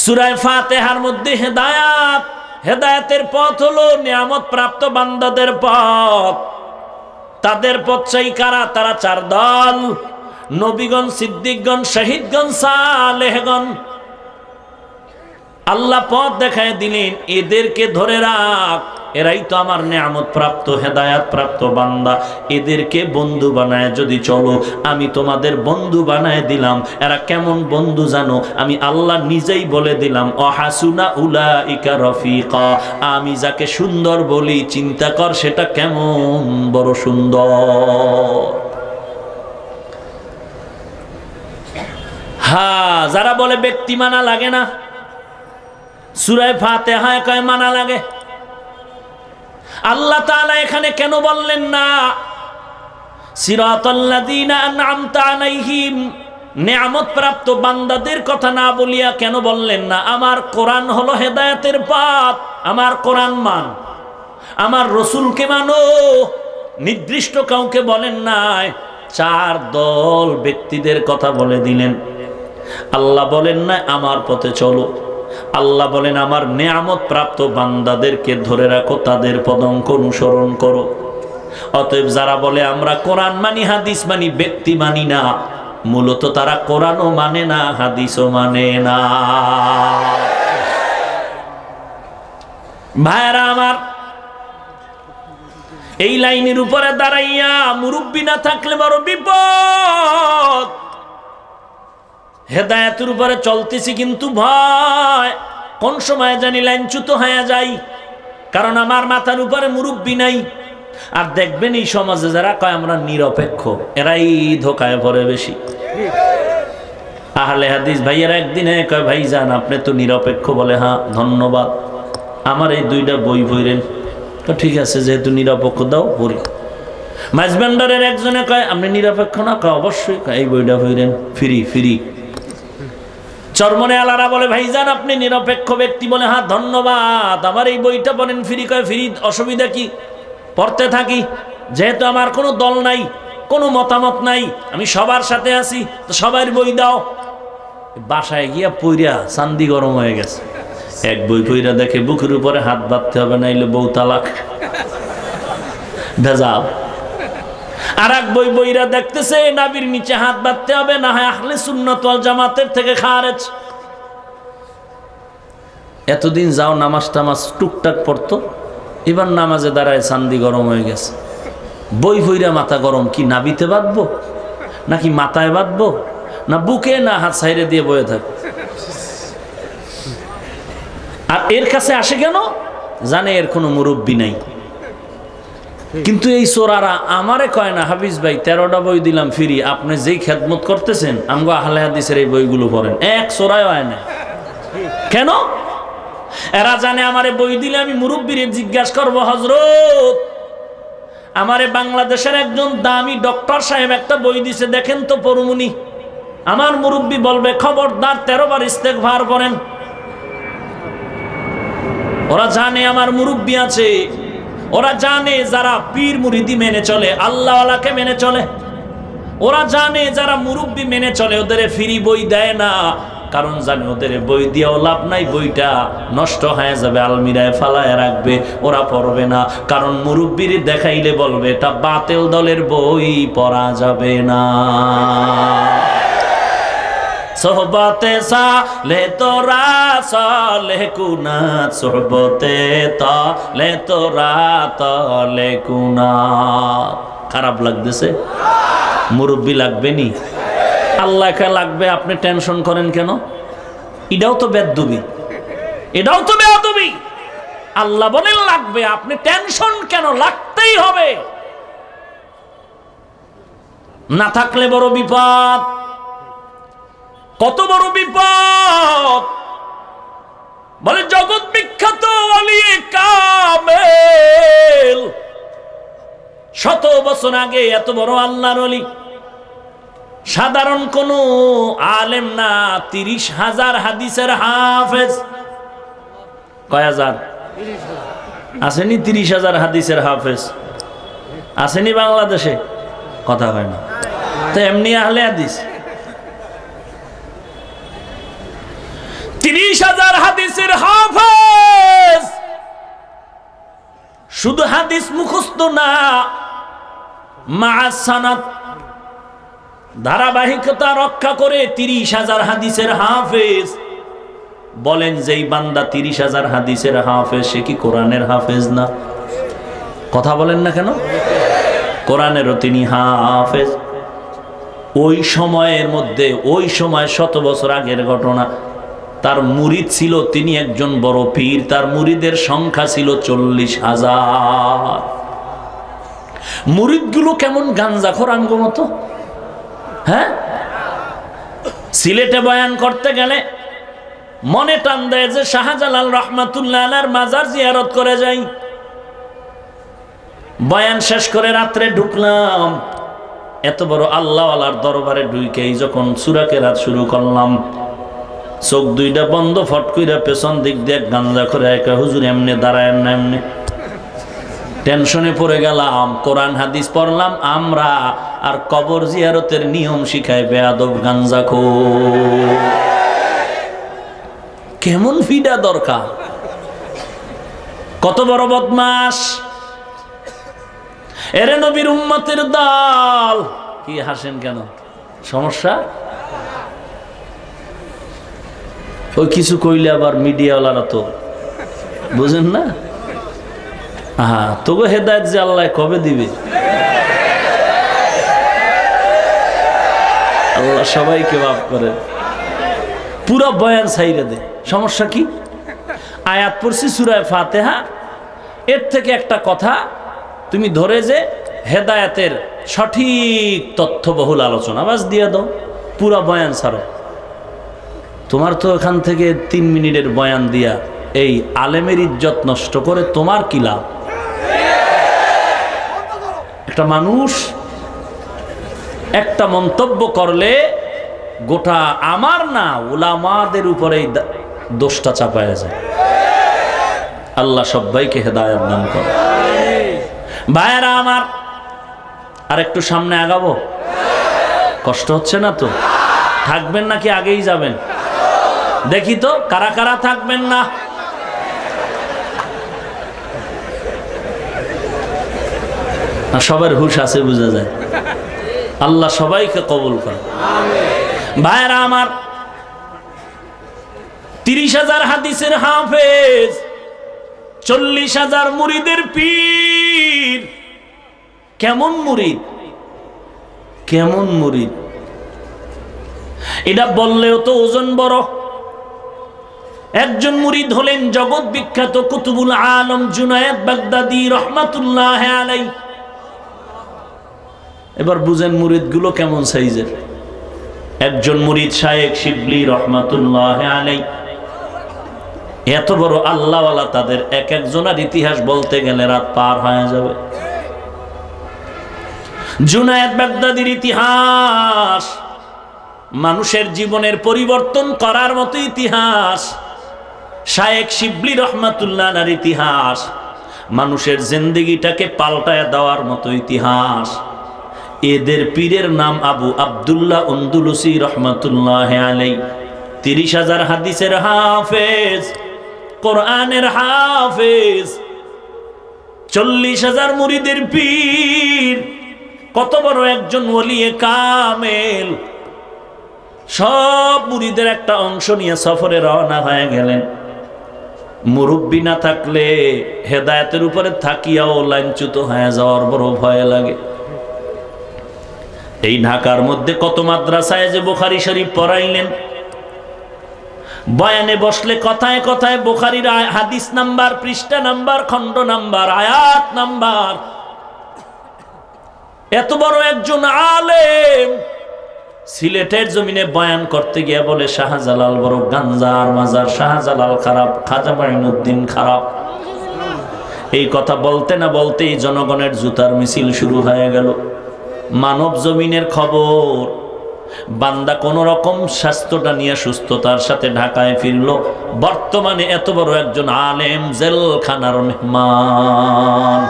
সূরা ফাতিহার মধ্যে হেদায়েত, হেদায়েতের পথ হলো নিয়ামত প্রাপ্ত বান্দাদের পথ। তাদের পথ চাই কারা? তারা চার দল: নবীগণ, সিদ্দিকগণ, শহীদগণ, সালেহগণ। আল্লাহ পথ দেখায় দিলেন, এদেরকে ধরে রাখ, এরাই তো আমার নিয়ামত প্রাপ্ত, হেদায়াত প্রাপ্ত বান্দা। এদেরকে বন্ধু বানায় যদি চলো, আমি তোমাদের বন্ধু বানায় দিলাম। এরা কেমন বন্ধু জানো? আমি আল্লাহ নিজেই বলে দিলাম, অহাসুনা উলাইকা রফিকা। আমি যাকে সুন্দর বলি, চিন্তা কর সেটা কেমন বড় সুন্দর। হ্যাঁ, যারা বলে ব্যক্তি মানা লাগে না, সূরা ফাতিহায় কয় মানা লাগে। আল্লাহ তাআলা এখানে কেন বললেন না সিরাতাল্লাযীনা আন'আমতা আলাইহিম, নিয়ামত প্রাপ্ত বান্দাদের কথা না বলিয়া কেন বললেন না আমার কোরআন হলো হেদায়েতের পথ, আমার কোরআন মান, আমার রাসূলকে মানো? নির্দিষ্ট কাউকে বলেন নাই, চার দল ব্যক্তিদের কথা বলে দিলেন। আল্লাহ বলেন না আমার পথে চলো, আল্লাহ বলেন আমার নিয়ামত প্রাপ্ত বান্দাদেরকে ধরে রাখো, তাদের পদাঙ্ক অনুসরণ করো। অতএব যারা বলে আমরা কোরআন মানি, হাদিস মানি, ব্যক্তি মানি না, মূলত তারা কোরআনও মানে না, হাদিসও মানে না। ভাইরা আমার, এই লাইনের উপরে দাঁড়াইয়া মুরব্বি না থাকলে বড় বিপদ। হেদায়েতের উপরে চলতেছি কিন্তু ভয়, কোন সময় জানি লাইনচ্যুত হয়ে যাই, কারণ আমার মাথার উপরে মুরব্বি নাই। আর দেখবেন এই সমাজে যারা কয় আমরা নিরপেক্ষ, এরাই ধোকায় পড়ে বেশি। আহলে হাদিস ভাইয়েরা একদিনে কয় ভাই যান আপনি তো নিরপেক্ষ, বলে হ্যাঁ ধন্যবাদ, আমার এই দুইটা বই পড়েন। তো ঠিক আছে, যেহেতু নিরপেক্ষ দাও পড়ি। মাঝবান্ডারের একজনে কয় আপনি নিরপেক্ষ না? কয় অবশ্যই। এই বইটা পড়েন, ফ্রি ফ্রি। চরমনে আলারা বলে ভাইজান আপনি নিরপেক্ষ ব্যক্তি, বলে হ্যাঁ ধন্যবাদ, আমার এই বইটা পড়েন ফ্রি। কয় ফ্রি, অসুবিধা কি? পড়তে থাকি, যেহেতু আমার কোনো দল নাই, কোনো মতামত নাই, আমি সবার সাথে আছি, তো সবার বই দাও। বাসায় গিয়া পইরা চান্দি গরম হয়ে গেছে। এক বই পইরা দেখে বুকের উপরে হাত বাঁধতে হবে, নাইলে বউ তালাক, ভেজাল। আর এক বই বইরা দেখতেছে নাবির নিচে হাত বাঁধতে হবে, না হয় আহলে সুন্নাত ওয়াল জামাতের থেকে খারেজ। এতদিন যাও নামাজ টামাজ টুকটাক পড়তো, এবার নামাজে দাঁড়ায় চান্দি গরম হয়ে গেছে। বই বইরা মাথা গরম, কি নাবিতে বাঁধবো নাকি মাথায় বাঁধবো, না বুকে, না হাত সাইরে দিয়ে বয়ে থাক। আর এর কাছে আসে কেন? জানে এর কোনো মুরব্বি নাই। কিন্তু এই চোরারা আমারে কয় না হাফিজ ভাই 13টা বই দিলাম ফ্রি, আপনি যেই খেদমত করতেছেন আমগো আহলে হাদিসের এই বইগুলো পড়েন। এক চোরায় হয় না। কেন? এরা জানে আমারে বই দিলে আমি মুরব্বিরে জিজ্ঞাসা করবো, হযরত আমারে বাংলাদেশের একজন দামি ডক্টর সাহেব একটা বই দিছে, দেখেন তো পরমুনি। আমার মুরব্বি বলবে খবরদার 13 বার ইস্তেগফার করেন। ওরা জানে আমার মুরব্বি আছে, ওরা জানে যারা পীর মুরিদি মেনে চলে, আল্লাহওয়ালাকে মেনে চলে, ওরা জানে যারা মুরব্বি মেনে চলে ওদের ফ্রি বই দেয় না, কারণ জানে ওদের বই দিয়েও লাভ নাই, বইটা নষ্ট হয়ে যাবে, আলমিরায় ফালায় রাখবে, ওরা পড়বে না। কারণ মুরব্বির দেখাইলে বলবে এটা বাতিল দলের বই, পড়া যাবে না। সোহবতে সালে তোরা সালে কুনাত, সোহবতে তালে তোরা তালে কুনাত। খারাপ লাগতেছে? মুরব্বি লাগবে নি? আল্লাহকে লাগবে, আপনি টেনশন করেন কেন? এটাও তো বেদবি, এটাও তো বেয়াদবি। আল্লাহ বলেন লাগবে, আপনি টেনশন কেন? লাগতেই হবে, না থাকলে বড় বিপদ। কত বড় বিপদ! বলে জগৎ বিখ্যাত ওলিয়ে কামেল। শত বছর আগে এত বড় আল্লাহর ওলি, সাধারণ কোন আলেম না, 30,000 হাদিসের হাফেজ। কয় হাজার আসেনি? 30,000 হাদিসের হাফেজ আসেনি বাংলাদেশে? কথা হয় না তো, এমনি আহলে হাদিস। 30,000 হাদিসের হাফেজ। শুধু হাদিস মুখস্থ না, মা সানাদ, ধারাবাহিকতা রক্ষা করে 30,000 হাদিসের হাফেজ। বলেন যেই বান্দা 30,000 হাদিসের হাফেজ, সে কি কোরআনের হাফেজ না? কথা বলেন না কেন? কোরআনেরও তিনি হাফেজ। ওই সময়ের মধ্যে, ওই সময় 100 বছর আগের ঘটনা, তার মুরিদ ছিল, তিনি একজন বড় পীর, তার মুরিদের সংখ্যা ছিল 40,000। মুরিদগুলো কেমন গাঞ্জাখোর আঙ্গ মতো। হ্যাঁ, সিলেটে বয়ান করতে গেলে মনে টান দেয় যে শাহজালাল রহমাতুল্লাহ আলাইহির মাজার জিয়ারত করে যাই। বয়ান শেষ করে রাত্রে ঢুকলাম, এত বড় আল্লাহওয়ালার দরবারে ঢুকেই যখন সূরা কেরাত শুরু করলাম, চোখ দুইটা বন্ধ, ফট কইরা পেছন দিক দিয়ে গাঞ্জা করে একা হুজুর এমনি দাঁড়ায় না, এমনি টেনশনে পড়ে গেলাম। কোরআন হাদিস পড়লাম আমরা, আর কবর জিয়ারতের নিয়ম শিখায় বেয়াদব গাঞ্জাখোর। কেমন ফিডা দরকার, কত বড় বদমাশ। এরে নবীর উম্মতের দল। কি হাসেন কেন? সমস্যা? ওই কিছু কইলে আবার মিডিয়াওয়ালারা তো বুঝেন না। তোকে হেদায়েত যে আল্লাহ কবে দিবে? আল্লাহ সবাইকে মাফ করে, পুরো বয়ান ছাইরে দে। সমস্যা কি? আয়াত পড়ছি সূরা ফাতিহা, এর থেকে একটা কথা তুমি ধরে যে হেদায়েতের সঠিক তথ্যবহুল আলোচনা বাস দিয়ে দাও, পুরো বয়ান ছাড়ো। তোমার তো এখান থেকে 3 মিনিটের বয়ান দিয়া এই আলেমের ইজ্জত নষ্ট করে তোমার কি লাভ? একটা মানুষ একটা মন্তব্য করলে গোটা আমার না, উলামাদের উপরেই দোষটা চাপায়া যায়। আল্লাহ সবাইকে হেদায়েত দান করে। ভাইয়েরা আমার, আর একটু সামনে আগাবো? কষ্ট হচ্ছে না তো? থাকবেন নাকি আগেই যাবেন? দেখি তো কারা কারা থাকবেন না। সবার হুশ আছে বোঝা যায়। আল্লাহ সবাইকে কবুল করে। ভাইয়েরা আমার, 30,000 হাদিসের হাফেজ, 40,000 মুরিদের পীর। কেমন মুরিদ, কেমন মুরিদ, এটা বললেও তো ওজন বড়। একজন মুরিদ হলেন জগৎ বিখ্যাত কুতুবুল আলম জুনায়েদ বাগদাদি রহমাতুল্লাহ আলাইহি। এবার বুঝেন মুরিদ গুলো কেমন সাইজের। একজন মুরিদ শায়েখ শিবলি রহমাতুল্লাহ আলাইহি, এত বড় আল্লাহওয়ালা, তাদের এক একজনের ইতিহাস বলতে গেলে রাত পার হয়ে যাবে। জুনায়েদ বাগদাদির ইতিহাস মানুষের জীবনের পরিবর্তন করার মতো ইতিহাস। শায়েখ শিবলি রহমাতুল্লাহ আলাইহির ইতিহাস মানুষের জিন্দেগিটাকে পাল্টায় দেওয়ার মতো ইতিহাস। এদের পীরের নাম আবু আব্দুল্লাহ আন্দলুসি রহমাতুল্লাহ আলাইহি। 30,000 হাদিসের হাফেজ, কোরআনের হাফেজ, 40,000 মুরিদের পীর। কত বড় একজন ওলিয়ে কামেল। সব মুরিদের একটা অংশ নিয়ে সফরে রওনা হয়ে গেলেন। মুরব্বি না থাকলে হেদায়েতের উপরে থাকিয়াও লাঞ্ছিত হয়ে যাওয়ার বড় ভয় লাগে। এই ঢাকার মধ্যে কত মাদ্রাসায় যে বুখারী শরীফ পড়াইলেন, বয়ানে বসলে কথায় কথায় বুখারীর হাদিস নাম্বার, পৃষ্ঠা নাম্বার, খণ্ড নাম্বার, আয়াত নাম্বার। এত বড় একজন আলেম সিলেটের জমিনে বয়ান করতে গিয়ে বলে শাহজালাল বড় গাঞ্জার মাজার, শাহজালাল খারাপ, খাজা মাইনুদ্দিন খারাপ। এই কথা বলতে না বলতেই জনগণের জুতার মিছিল শুরু হয়ে গেল। মানব জমিনের খবর, বান্দা কোন রকম স্বাস্থ্যটা নিয়ে সুস্থতার সাথে ঢাকায় ফিরল। বর্তমানে এত বড় একজন আলেম জেলখানার মেহমান।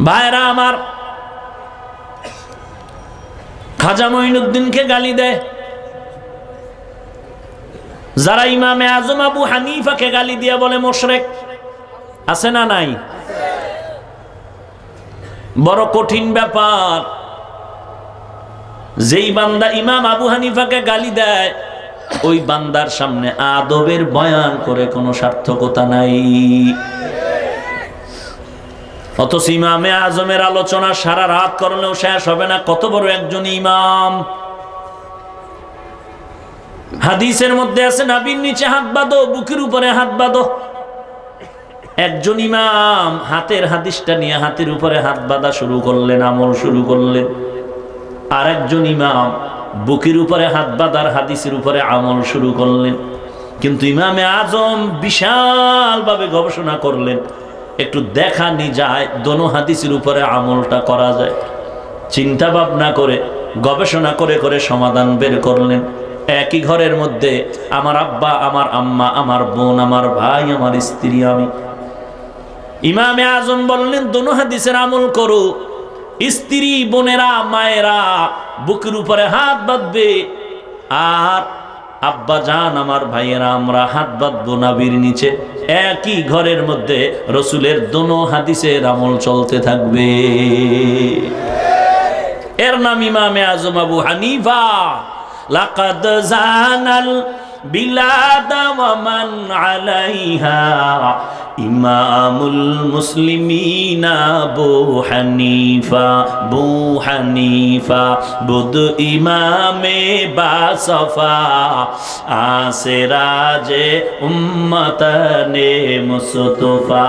ভাইরা আমার, খাজা মঈনুদ্দিনকে গালি দেয়, যারা ইমামে আজম আবু হানিফাকে গালি দিয়ে বলে মুশরিক, আছে না নাই? বড় কঠিন ব্যাপার। যেই বান্দা ইমাম আবু হানিফাকে গালি দেয়, ওই বান্দার সামনে আদবের বয়ান করে কোনো সার্থকতা নাই। অথচ ইমামে আজমের আলোচনা সারা রাত করলেও শেষ হবে না। কত বড় একজন ইমাম। হাদিসের মধ্যে আছে, নাভির নিচে হাত বাঁধো, বুকের উপরে হাত বাঁধো। একজন ইমাম হাতের হাদিসটা নিয়ে হাতের উপরে হাত বাঁধা শুরু করলেন, আমল শুরু করলেন। আর একজন ইমাম বুকের উপরে হাত বাঁধার হাদিসের উপরে আমল শুরু করলেন। কিন্তু ইমামে আজম বিশালভাবে গবেষণা করলেন, একটু দেখানি যায় দোনো হাদিসের উপরে আমলটা করা যায়। চিন্তা ভাবনা করে গবেষণা করে করে সমাধান বের করলেন। একই ঘরের মধ্যে আমার আব্বা, আমার আম্মা, আমার বোন, আমার ভাই, আমার স্ত্রী, আমি। ইমামে আজম বললেন দোনো হাদিসের আমল করো। স্ত্রী, বোনেরা, মায়েরা বুকের উপরে হাত বাঁধবে, আর আব্বা জান, আমার ভাইয়েরা, আমরা হাত বাঁধবো নাভির নিচে। একই ঘরের মধ্যে রসুলের দোনো হাদিসের আমল চলতে থাকবে। এর নাম ইমামে আজম আবু হানিফা। লাকাদ জানাল বিলাদা ওয়া মান আলাইহা ইমামুল মুসলিমিনা আবু হানিফা। বু হানিফা বুদ ইমামে বাসফা, আসেরাজে উম্মতনে মুস্তফা।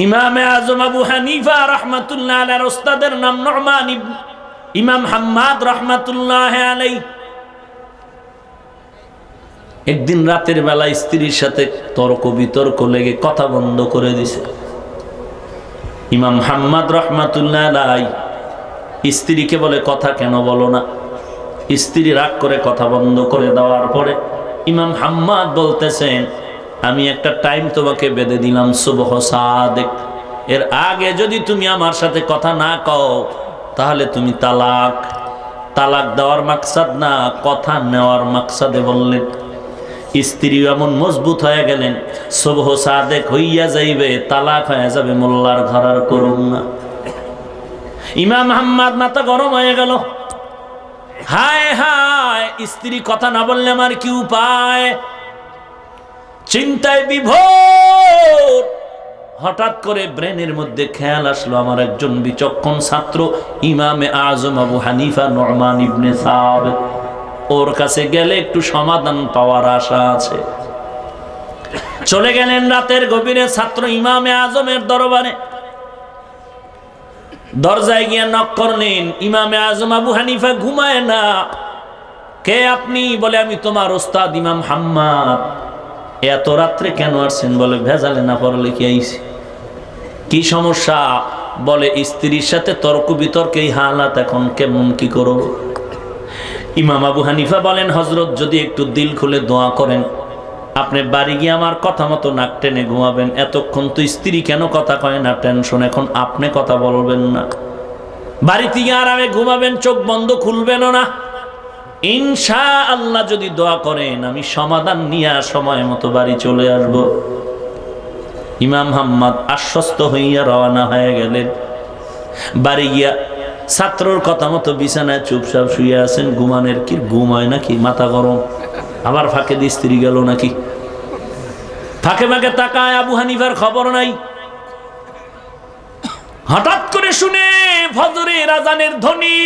ইমামে আজম আবু হানিফা রাহমাতুল্লাহ আলাইহির উস্তাদের নাম নুমান ইমাম হাম্মাদ রাহমাতুল্লাহ আলাইহি। একদিন রাতের বেলা স্ত্রীর সাথে তর্ক বিতর্ক লেগে কথা বন্ধ করে দিছে। ইমাম হাম্মাদ রাহমাতুল্লাহ আলাইহি স্ত্রীকে বলে, কথা কেন বলো না? স্ত্রী রাগ করে কথা বন্ধ করে দেওয়ার পরে ইমাম হাম্মাদ বলতেছেন, আমি একটা টাইম তোমাকে বেঁধে দিলাম, সুবহ সাদেক। এর আগে যদি তুমি আমার সাথে কথা না কও তাহলে তুমি তালাক। তালাক দেওয়ার মাকসাদ না, কথা নেওয়ার মাকসাদে বললেন। স্ত্রী এমন মজবুত হয়ে গেলেন, সুবহ সাদেক হইয়া যাইবে, তালাক হয়ে যাবে, মোল্লার ঘর আর করুন না। ইমাম হাম্মাদ মাথা গরম হয়ে গেল। হায় হায়, স্ত্রী কথা না বললে আমার কি উপায়? চিন্তায় বিভোর। হঠাৎ করে ব্রেনের মধ্যে খেয়াল আসলো, আমার একজন বিচক্ষণ ছাত্র ইমামে আজম আবু হানিফা নুমান ইবনে সাবিত, ওর কাছে গেলে একটু সমাধান পাওয়ার আশা আছে। চলে গেলেন রাতের গভীরে ছাত্র ইমামে আজমের দরবারে। দরজায় গিয়ে নক করলেন। ইমামে আজম আবু হানিফা ঘুমায় না। কে আপনি? বলে, আমি তোমার ওস্তাদ ইমাম হাম্মাদ। এত রাত্রে কেন আসছেন? বলে, ভেজালে না পড়লে কি আইছি। কি সমস্যা? বলে, স্ত্রীর সাথে তর্ক বিতর্কে এই হালাত, এখন কেমন কি করব? ইমাম আবু হানিফা বলেন, হযরত যদি একটু দিল খুলে দোয়া করেন, আপনি বাড়ি গিয়ে আমার কথা মতো নাক টেনে ঘুমাবেন। এতক্ষণ তো স্ত্রী কেন কথা কয় না, টেনশন, এখন আপনি কথা বলবেন না, বাড়িতে গিয়ে আরামে ঘুমাবেন, চোখ বন্ধ খুলবেনও না। ইনশাআল্লাহ যদি দোয়া করেন আমি সমাধান নিয়ে সময় মতো বাড়ি চলে আসব। ইমাম হাম্মাদ আশ্বস্ত হইয়া রওনা হয়ে গেলেন। বাড়ি গিয়া ছাত্রর কথা মতো বিছানায় চুপচাপ শুয়ে আছেন। ঘুমানের কি ঘুম হয় নাকি? মাথা গরম। আবার ফাঁকে দিয়ে স্ত্রী গেল নাকি? ফাঁকে ফাঁকে তাকায়, আবু হানিফার খবর নাই। হঠাৎ করে শুনে ফজরের আজানের ধ্বনি।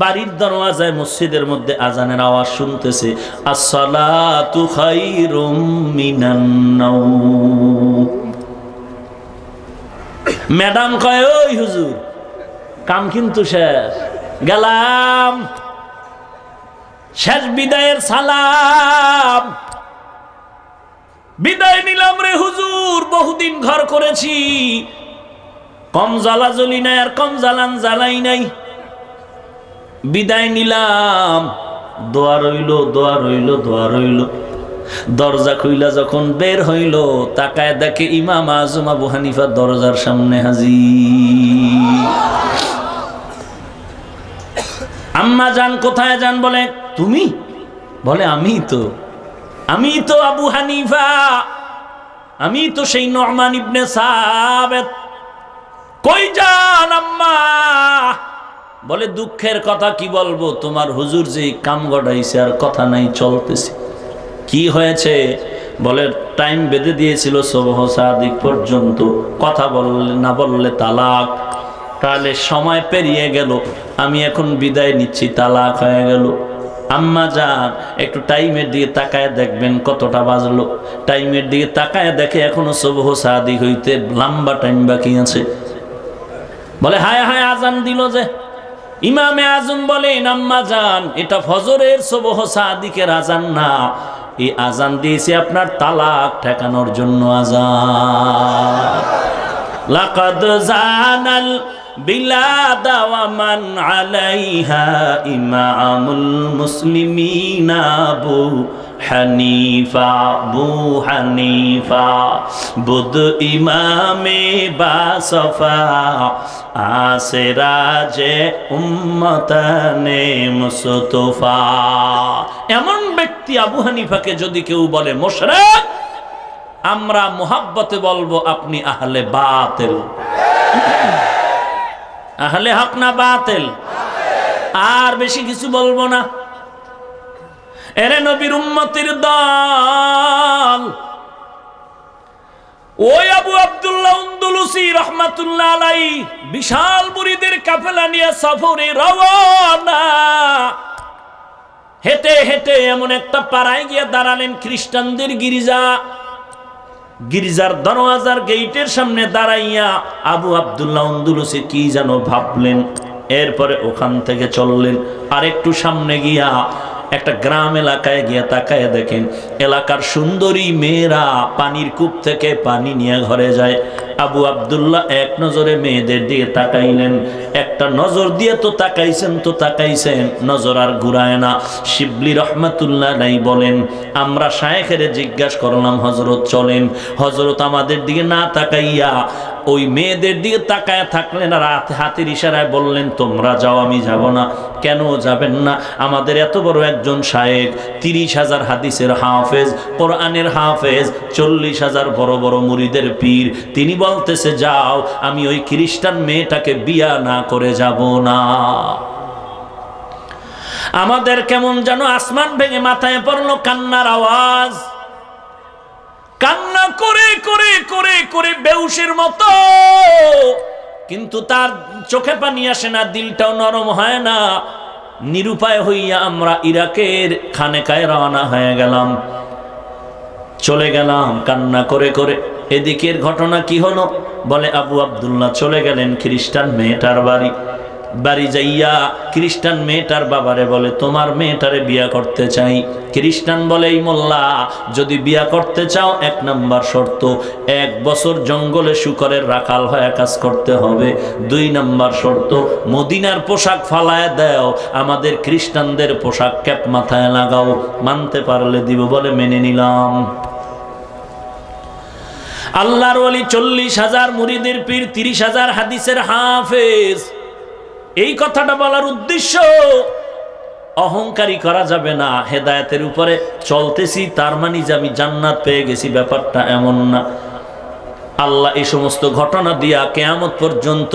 বাড়ির দরওয়াজায় মসজিদের মধ্যে আজানের আওয়াজ শুনতেছে, আসসালাতু খায়রুম মিনান নাওম। ম্যাডাম কয়, ওই হুজুর কাম কিন্তু শেষ। গেলাম, শেষ বিদায়ের সালাম, বিদায় নিলাম রে হুজুর। বহুদিন ঘর করেছি, কম জ্বালাজলি নাই আর কম জ্বালান জ্বালাই নাই। বিদায় নিলাম, দোয়া রইল, দোয়া রইল, দোয়া রইল। দরজা খুইলা যখন বের হইল, তাকায় দেখে ইমাম আজম আবু হানিফা দরজার সামনে হাজির। আম্মা জান কোথায় যান? বলে তুমি? বলে আমি তো আবু হানিফা, আমি তো সেই নু'মান ইবনে সাবিত। কই যান আম্মা? বলে দুঃখের কথা কি বলবো, তোমার হুজুর যে কাম গড়াইছে আর কথা নাই, চলতেছে। কি হয়েছে? বলে টাইম বেঁধে দিয়েছিল সুবহ সাদিক পর্যন্ত, কথা বললে না বললে তালাক। তাহলে সময় পেরিয়ে গেল, আমি এখন বিদায় নিচ্ছি, তালাক হয়ে গেল। আম্মা যান একটু টাইমের দিকে তাকায় দেখবেন কতটা বাজলো। টাইমের দিকে তাকায় দেখে এখনো সুবহ সাদিক হইতে লম্বা টাইম বাকি আছে। বলে হায় হায়, আজান দিল যে। ইমামে আজম বলেন আম্মা যান, এটা ফজরের সুবহ সাদিকের আজান না, এই আজান দিয়েছে আপনার তালাক ঠেকানোর জন্য আজান। লাকাদ জানাল বিলাদা ওয়া মান আলাইহা ইমামুল মুসলিমিনা আবু হানিফা। বু হানিফা বুদ ইমামে বাসফা আসে রাজে উম্মতানে মুস্তফা। এমন ব্যক্তি আবু হানিফাকে যদি কেউ বলে মুশরিক, আমরা মোহাব্বতে বলবো আপনি আহলে বাতিল। আহলে হক না বাতিল? আর বেশি কিছু বলবো না। এরে নবীর উম্মতের দল, ওই আবু আব্দুল্লাহ আন্দলুসি রাহমাতুল্লাহ আলাইহি বিশাল মুরিদের কাফেলা নিয়ে সফরে রওনা। হেঁটে হেঁটে এমন একটা পাড়ায় গিয়ে দাঁড়ালেন, খ্রিস্টানদের গির্জা। গির্জার দরওয়াজার গেইটের সামনে দাঁড়াইয়া আবু আব্দুল্লাহ আন্দলুসি কি যেন ভাবলেন। এরপরে ওখান থেকে চললেন, আর একটু সামনে গিয়া একটা গ্রাম এলাকায় গিয়ে তাকায় দেখেন এলাকার সুন্দরী মেয়েরা পানির কূপ থেকে পানি নিয়ে ঘরে যায়। আবু আব্দুল্লাহ এক নজরে মেয়েদের দিকে তাকাইলেন। একটা নজর দিয়ে তো তাকাইছেন, নজর আর ঘুরায় না। শিবলি রহমাতুল্লাহ নাই বলেন, আমরা শায়েখেরে জিজ্ঞাসা করলাম হযরত চলেন। হযরত আমাদের দিকে না তাকাইয়া ওই মেয়েদের দিকে তাকায় থাকলেন, আর হাতের ইশারায় বললেন তোমরা যাও, আমি যাব না। কেন যাবেন না? আমাদের এত বড় একজন শায়েখ, 30,000 হাদিসের হাফেজ, কোরআনের হাফেজ, 40,000 বড় বড় মুরিদের পীর, তিনি বলতেছে যাও, আমি ওই খ্রিস্টান মেয়েটাকে বিয়া না করে যাব না। আমাদের কেমন যেন আসমান ভেঙে মাথায় পড়লো, কান্নার আওয়াজ। কান্না করে করে করে করে বেহুশের মতো, কিন্তু তার চোখে পানি আসে না, দিলটাও নরম হয় না। নিরুপায় হইয়া আমরা ইরাকের খানেকায় রওনা হয়ে গেলাম, চলে গেলাম কান্না করে করে। এদিকের ঘটনা কি হলো? বলে আবু আব্দুল্লাহ চলে গেলেন খ্রিস্টান মেয়েটার বাড়ি যাইয়া খ্রিস্টান মেয়েটার বাবারে বলে তোমার মেয়েটারে বিয়া করতে চাই। খ্রিস্টান বলে এই মোল্লা, যদি বিয়া করতে চাও 1 নাম্বার শর্ত 1 বছর জঙ্গলে শুকরের রাখাল হয়ে কাজ করতে হবে। 2 নাম্বার শর্ত মদিনার পোশাক ফালায় দাও, আমাদের খ্রিস্টানদের পোশাক ক্যাপ মাথায় লাগাও, মানতে পারলে দিব। বলে মেনে নিলাম। আল্লাহর ওলি 40,000 মুরিদের পীর, 30,000 হাদিসের হাফেজ। এই কথাটা বলার উদ্দেশ্য, অহংকারী করা যাবে না। হেদায়েতের উপরে চলতেছি তার মানে যে আমি জান্নাত পেয়ে গেছি, ব্যাপারটা এমন না। আল্লাহ এই সমস্ত ঘটনা দিয়া কিয়ামত পর্যন্ত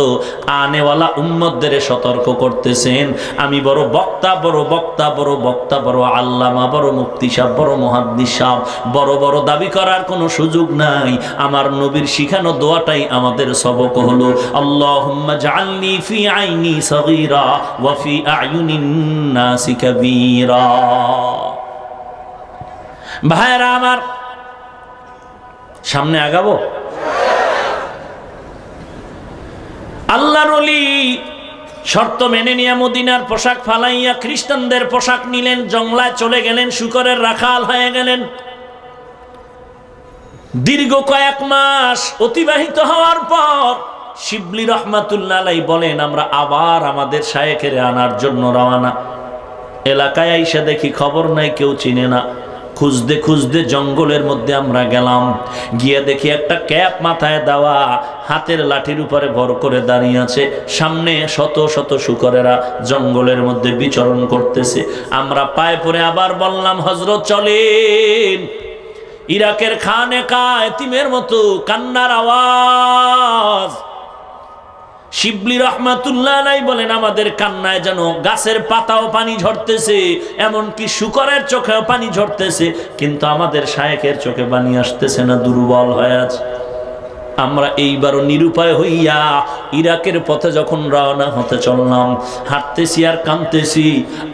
আনেওয়ালা উম্মতদের সতর্ক করতেছেন। আমি বড় বক্তা, বড় বক্তা, বড় বক্তা, বড় আল্লামা, বড় মুফতি সাহেব, বড় মুহাদ্দিস সাহেব, বড় বড় দাবি করার কোনো সুযোগ নাই। আমার নবীর শিখানো দোয়াটাই আমাদের সবক হলো, আল্লাহুম্মা জাআলনি ফি আইনি সগীরা ওয়া ফি আয়ুনিন নাসি কাবীরা। ভাইরা আমার, সামনে আগাবো। আল্লাহর ওলি শর্ত মেনে নিয়ে মদিনার পোশাক ফালাইয়া খ্রিস্টানদের পোশাক নিলেন, জংলায় চলে গেলেন, শুকরের রাখাল হয়ে গেলেন। দীর্ঘ কয়েক মাস অতিবাহিত হওয়ার পর শিবলি রহমাতুল্লাহ আলাইহি বলেন, আমরা আবার আমাদের শায়েখের আনার জন্য রওনা। এলাকায় আইসা দেখি খবর নাই, কেউ চিনে না। খুঁজতে খুঁজতে জঙ্গলের মধ্যে আমরা গেলাম, গিয়ে দেখি একটা ক্যাপ মাথায় দেওয়া, হাতের লাঠির উপরে ভর করে দাঁড়িয়ে আছে, সামনে শত শত শুকরেরা জঙ্গলের মধ্যে বিচরণ করতেছে। আমরা পায়ে পড়ে আবার বললাম, হযরত চলেন। ইরাকের খানেকা এতিমের মতো কান্নার আওয়াজ। শিবলি রহমাতুল্লাহ আলাইহি বলেন, আমাদের কান্নায় যেন গাছের পাতাও পানি ঝরতেছে, এমনকি শুকরের চোখেও পানি ঝরতেছে, কিন্তু আমাদের শায়েখের চোখে পানি আসতেছে না, দুর্বল হয়ে আছে। আমরা এইবারও নিরুপায় হইয়া ইরাকের পথে যখন রওনা হতে চললাম, হাঁটতেছি আর কাঁদতেছি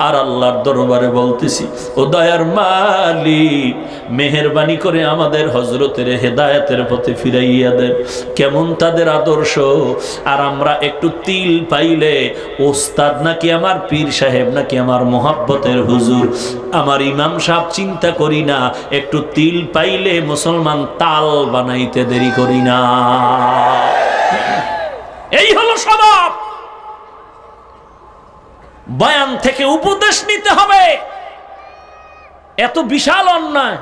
আর আল্লাহর দরবারে বলতেছি, ও দয়ার মালিক, মেহেরবানি করে আমাদের হযরতের হেদায়েতের পথে ফিরাইয়া দেন। কেমন তাদের আদর্শ! আর আমরা একটু তিল পাইলে ওস্তাদ নাকি আমার পীর সাহেব নাকি আমার মোহাব্বতের হুজুর, আমার ইমাম সাহেব চিন্তা করি না, একটু তিল পাইলে মুসলমান তাল বানাইতে দেরি করি না। এই হলো স্বভাব। বয়ান থেকে উপদেশ নিতে হবে, এত বিশাল অন্যায়।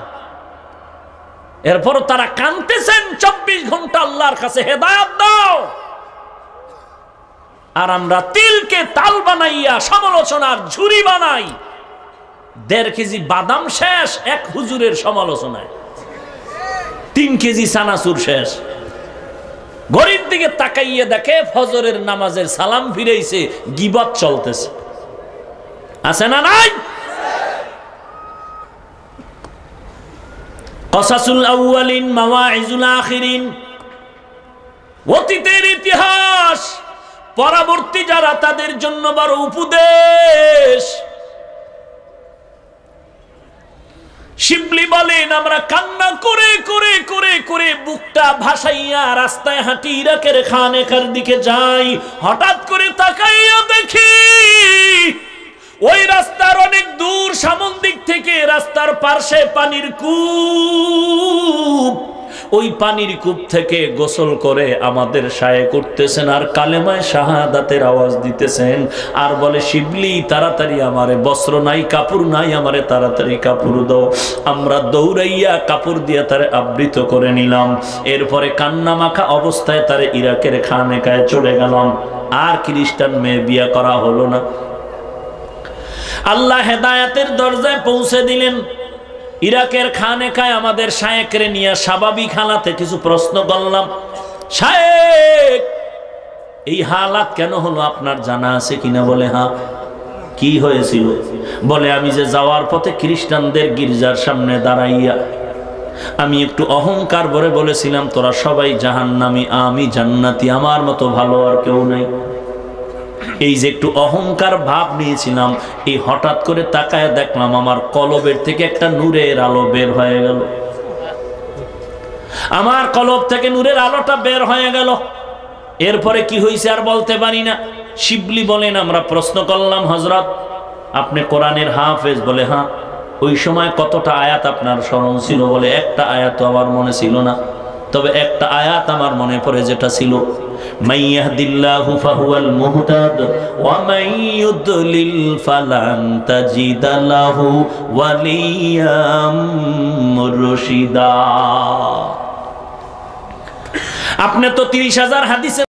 এরপর তারা কাঁদতেছেন 24 ঘন্টা আল্লাহর কাছে, হেদায়েত দাও। আর আমরা তিলকে তাল বানাইয়া সমালোচনার ঝুরি বানাই। 1.5 কেজি বাদাম শেষ এক হুজুরের সমালোচনায়, 3 কেজি চানাচুর শেষ। ঘড়ির দিকে তাকাইয়ে দেখে ফজরের নামাজের সালাম ফিরাইছে, গীবত চলতেছে। আছে না নাই? কসাসুল আউয়ালিন মাওয়াইজুল আখিরিন, অতীতের ইতিহাস, পরবর্তী যারা তাদের জন্য বড় উপদেশ। শিবলি বলেন, আমরা কান্না করে করে করে করে বুকটা ভাসাইয়া রাস্তায় হাঁটি, ইরাকের খানেকার দিকে যাই। হঠাৎ করে তাকাইয়া দেখি ওই রাস্তার অনেক দূর সামন দিক থেকে রাস্তার পাশে পানির কূপ। ওই পানির কূপ থেকে গোসল করে আমাদের শায়েখ করতেছেন আর কালেমায়ে শাহাদাতের আওয়াজ দিতেছেন আর বলে, শিবলি তাড়াতাড়ি আমারে, বস্ত্র নাই কাপড় নাই, আমারে তাড়াতাড়ি কাপড় দাও। আমরা দৌড়াইয়া কাপড় দিয়ে তারে আবৃত করে নিলাম। এরপরে কান্না মাখা অবস্থায় তারে ইরাকের খানেকায় চলে গেলাম। আর খ্রিস্টান মেয়ে বিয়ে করা হলো না। আল্লাহ হেদায়েতের দরজায় পৌঁছে দিলেন। ইরাকের খানেকায় আমাদের শায়েখরে নিয়ে স্বাভাবিক হালাতে কিছু প্রশ্ন করলাম, শায়েখ এই হালাত কেন হলো আপনার জানা আছে কিনা? বলে হ্যাঁ। কি হয়েছিল? বলে, আমি যে যাওয়ার পথে খ্রিস্টানদের গির্জার সামনে দাঁড়াইয়া আমি একটু অহংকার ভরে বলেছিলাম, তোরা সবাই জাহান্নামী, আমি জান্নাতি, আমার মতো ভালো আর কেউ নাই। এই যে একটু অহংকার ভাব নিয়েছিলাম, এই হঠাৎ করে তাকায় দেখলাম আমার কলবের থেকে একটা নূরের আলো বের হয়ে গেল। আমার কলব থেকে নূরের আলোটা বের হয়ে গেল। এরপরে কি হয়েছে আর বলতে পারি না। শিবলি বলেন, আমরা প্রশ্ন করলাম, হযরত আপনি কোরআনের হাফেজ? বলে হ্যাঁ। ওই সময় কতটা আয়াত আপনার স্মরণ ছিল? বলে একটা আয়াত তো আমার মনে ছিল না, তবে একটা আয়াত আমার মনে পড়ে, যেটা ছিল মান ইয়াহদিল্লাহু ফাহুয়াল মুহতাদ ওয়া মান ইউদ্লিল ফালান তাজিদা লাহু ওয়ালিয়াম মুরশিদা। আপনি তো 30,000 হাদিসে